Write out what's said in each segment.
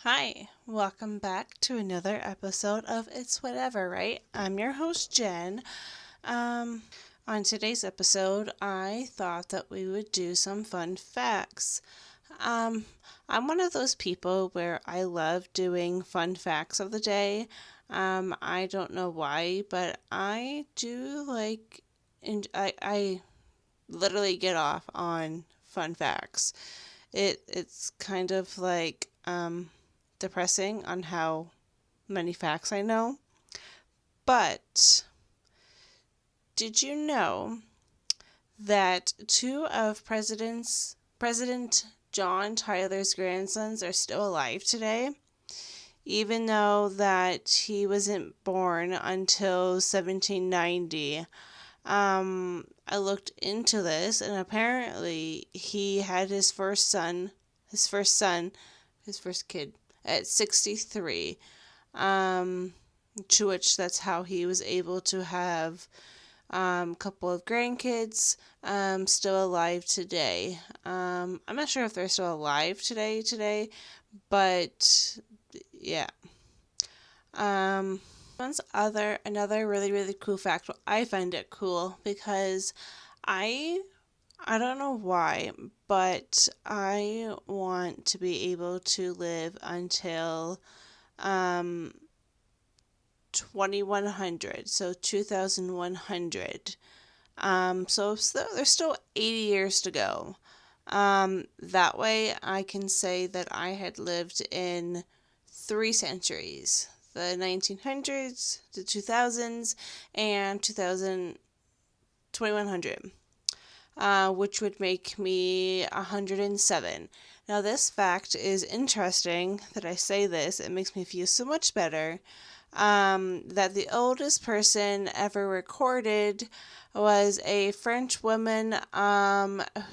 Hi, welcome back to another episode of It's Whatever, right? I'm your host, Jen. Um, on today's episode, I thought that we would do some fun facts. Um, I'm one of those people where I love doing fun facts of the day. I don't know why, but I do like, and I literally get off on fun facts. It's kind of like depressing on how many facts I know. But did you know that two of President John Tyler's grandsons are still alive today? Even though that he wasn't born until 1790. I looked into this, and apparently he had his first kid at 63. To which that's how he was able to have a couple of grandkids still alive today. I'm not sure if they're still alive today, but yeah. Um, another really cool fact. Well, I find it cool because I I don't know why, but I want to be able to live until um 2100, so 2100. There's still 80 years to go. That way I can say that I had lived in 3 centuries: the 1900s, the 2000s, and 2100, which would make me 107. Now, this fact is interesting that I say this. It makes me feel so much better. That the oldest person ever recorded was a French woman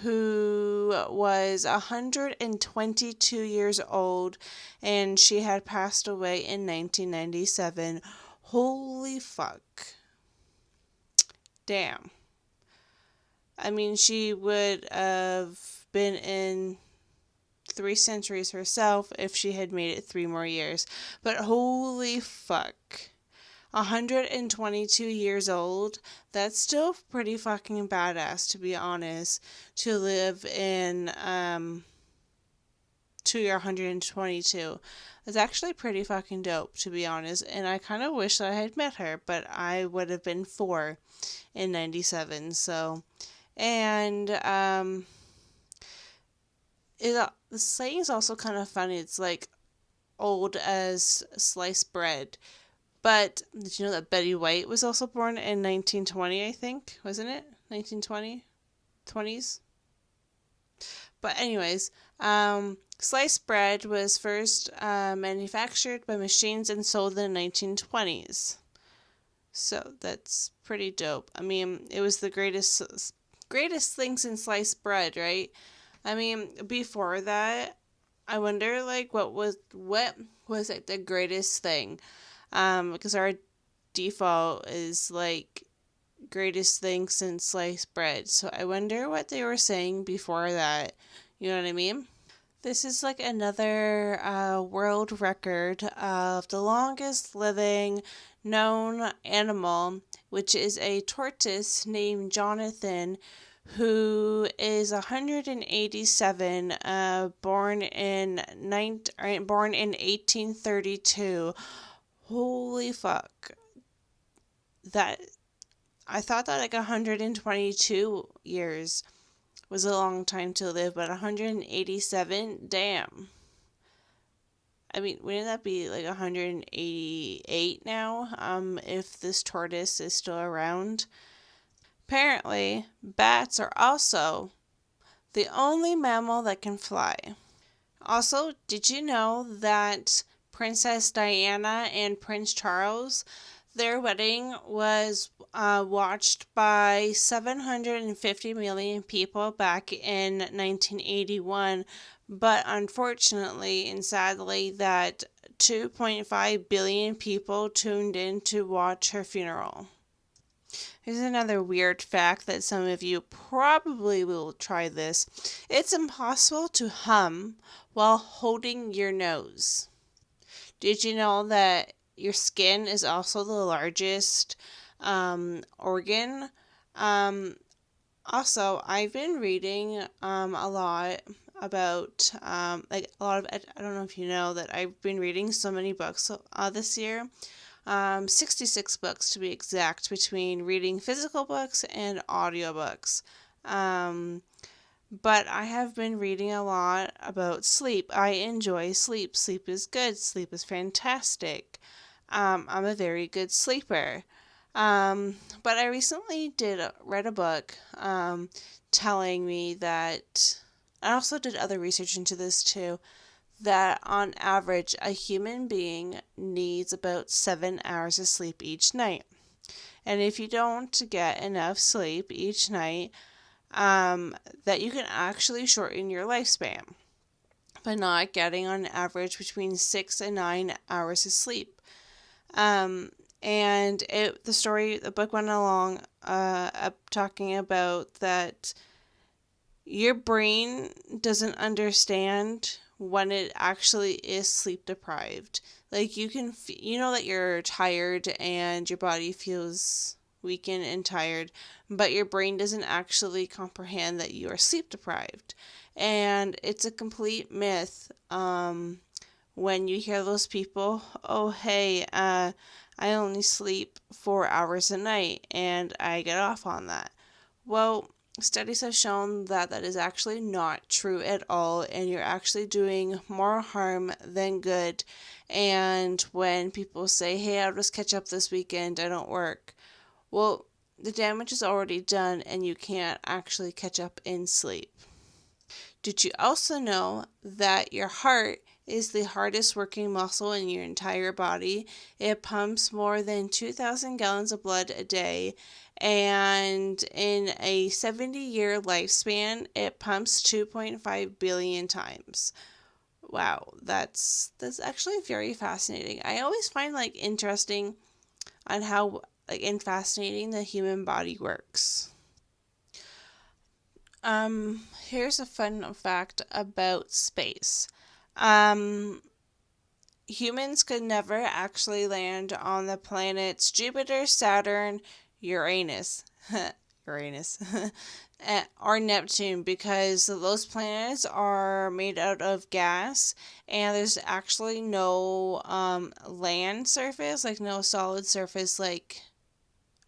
who was 122 years old, and she had passed away in 1997. Holy fuck. Damn. I mean, she would have been in 3 centuries herself if she had made it 3 more years. But holy fuck. 122 years old, that's still pretty fucking badass, to be honest, to live in to your 122. It's actually pretty fucking dope, to be honest, and I kind of wish that I had met her, but I would have been 4 in 97, so. And the saying is also kind of funny. It's like old as sliced bread. But did you know that Betty White was also born in 1920, I think? Wasn't it? 1920? 20s? But anyways, sliced bread was first manufactured by machines and sold in the 1920s. So that's pretty dope. I mean, it was the greatest thing since sliced bread, right? I mean, before that, I wonder like what was like the greatest thing? Because our default is like greatest thing since sliced bread. So I wonder what they were saying before that. You know what I mean? This is like another world record of the longest living known animal, which is a tortoise named Jonathan, who is 187, born in 1832. Holy fuck! That I thought that like 122 years was a long time to live, but 187, damn. I mean, wouldn't that be like 188 now? If this tortoise is still around. Apparently, bats are also the only mammal that can fly. Also, did you know that Princess Diana and Prince Charles, their wedding was watched by 750 million people back in 1981, but unfortunately and sadly, that 2.5 billion people tuned in to watch her funeral. Here's another weird fact that some of you probably will try this. It's impossible to hum while holding your nose. Did you know that your skin is also the largest organ? Um, Also, I've been reading a lot about like a lot of I don't know if you know that I've been reading so many books this year. 66 books to be exact, between reading physical books and audiobooks. Um, but I have been reading a lot about sleep. I enjoy sleep. Sleep is good. Sleep is fantastic. I'm a very good sleeper. But I recently read a book telling me that I also did other research into this too, that on average a human being needs about 7 hours of sleep each night. And if you don't get enough sleep each night, that you can actually shorten your lifespan by not getting on average between 6 and 9 hours of sleep. Um, and the book went along, talking about that your brain doesn't understand when it actually is sleep deprived. Like you know that you're tired and your body feels weakened and tired, but your brain doesn't actually comprehend that you are sleep deprived. And it's a complete myth. When you hear those people, oh, hey, I only sleep 4 hours a night and I get off on that. Well, studies have shown that that is actually not true at all, and you're actually doing more harm than good. And when people say, hey, I'll just catch up this weekend, I don't work, well, the damage is already done and you can't actually catch up in sleep. Did you also know that your heart is the hardest working muscle in your entire body? It pumps more than 2,000 gallons of blood a day, and in a 70-year lifespan, it pumps 2.5 billion times. Wow, that's actually very fascinating. I always find like interesting on how like and fascinating the human body works. Here's a fun fact about space. Um, Humans could never actually land on the planets Jupiter, Saturn, Uranus, Uranus, or Neptune, because those planets are made out of gas and there's actually no land surface, like no solid surface like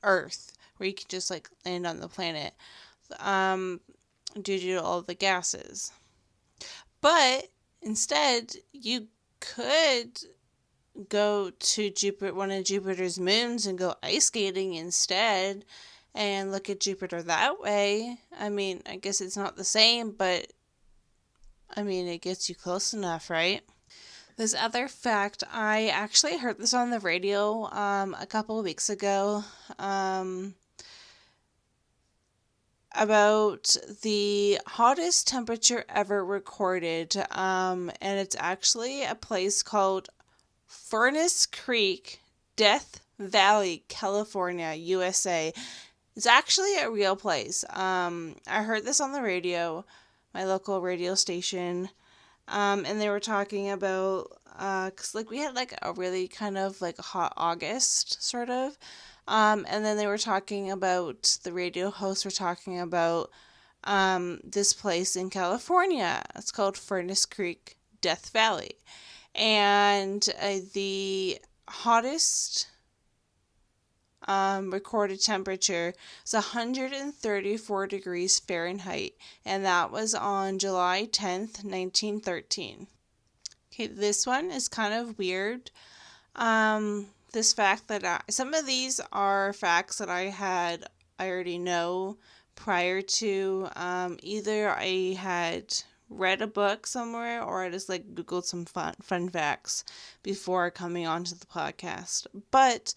Earth, where you can just like land on the planet. Um, Due to all the gases. But instead, you could go to Jupiter, one of Jupiter's moons, and go ice skating instead and look at Jupiter that way. I mean, I guess it's not the same, but I mean, it gets you close enough, right? This other fact, I actually heard this on the radio a couple of weeks ago. About the hottest temperature ever recorded. And it's actually a place called Furnace Creek, Death Valley, California, USA. It's actually a real place. I heard this on the radio, my local radio station. And they were talking about, cause like we had like a really kind of like a hot August sort of. And then they were talking about, the radio hosts were talking about this place in California. It's called Furnace Creek, Death Valley. And the hottest recorded temperature is 134 degrees Fahrenheit, and that was on July 10th, 1913. Okay, this one is kind of weird. This fact that some of these are facts that I already know prior to, either I had read a book somewhere or I just like Googled some fun facts before coming onto the podcast. But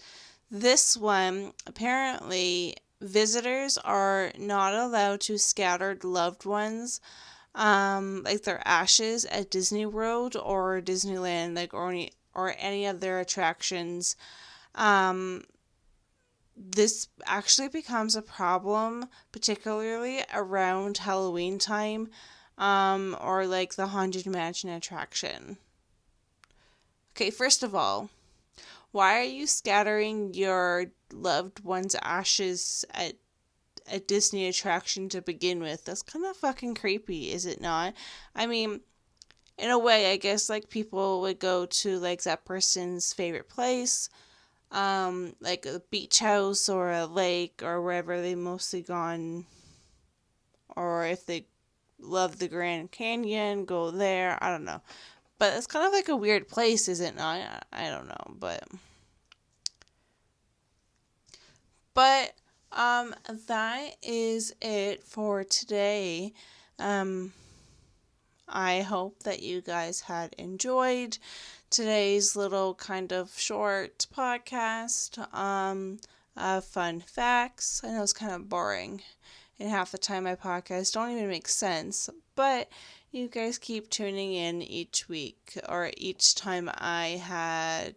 this one, apparently, visitors are not allowed to scatter loved ones, like their ashes at Disney World or Disneyland, like or any of their attractions. Um, this actually becomes a problem, particularly around Halloween time, or like the Haunted Mansion attraction. Okay, first of all, why are you scattering your loved one's ashes at a Disney attraction to begin with? That's kind of fucking creepy, is it not? I mean, in a way, I guess like people would go to like that person's favorite place, like a beach house or a lake or wherever they mostly gone, or if they love the Grand Canyon, go there. I don't know, but it's kind of like a weird place, is it not? I don't know, but that is it for today. Um, I hope that you guys had enjoyed today's little kind of short podcast. Fun facts. I know it's kind of boring, and half the time my podcasts don't even make sense, but you guys keep tuning in each week or each time I had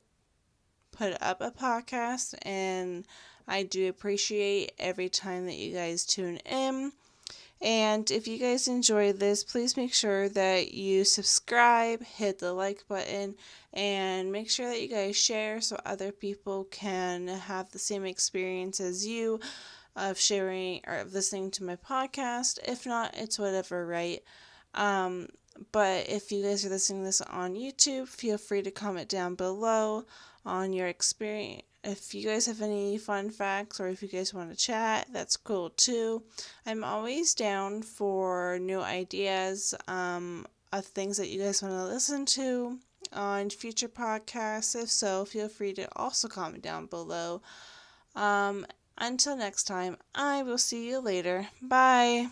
put up a podcast, and I do appreciate every time that you guys tune in. And if you guys enjoy this, please make sure that you subscribe, hit the like button, and make sure that you guys share so other people can have the same experience as you of sharing or of listening to my podcast. If not, it's whatever, right? Um, but if you guys are listening to this on YouTube, feel free to comment down below on your experience. If you guys have any fun facts or if you guys want to chat, that's cool too. I'm always down for new ideas of things that you guys want to listen to on future podcasts. If so, feel free to also comment down below. Um, until next time, I will see you later. Bye.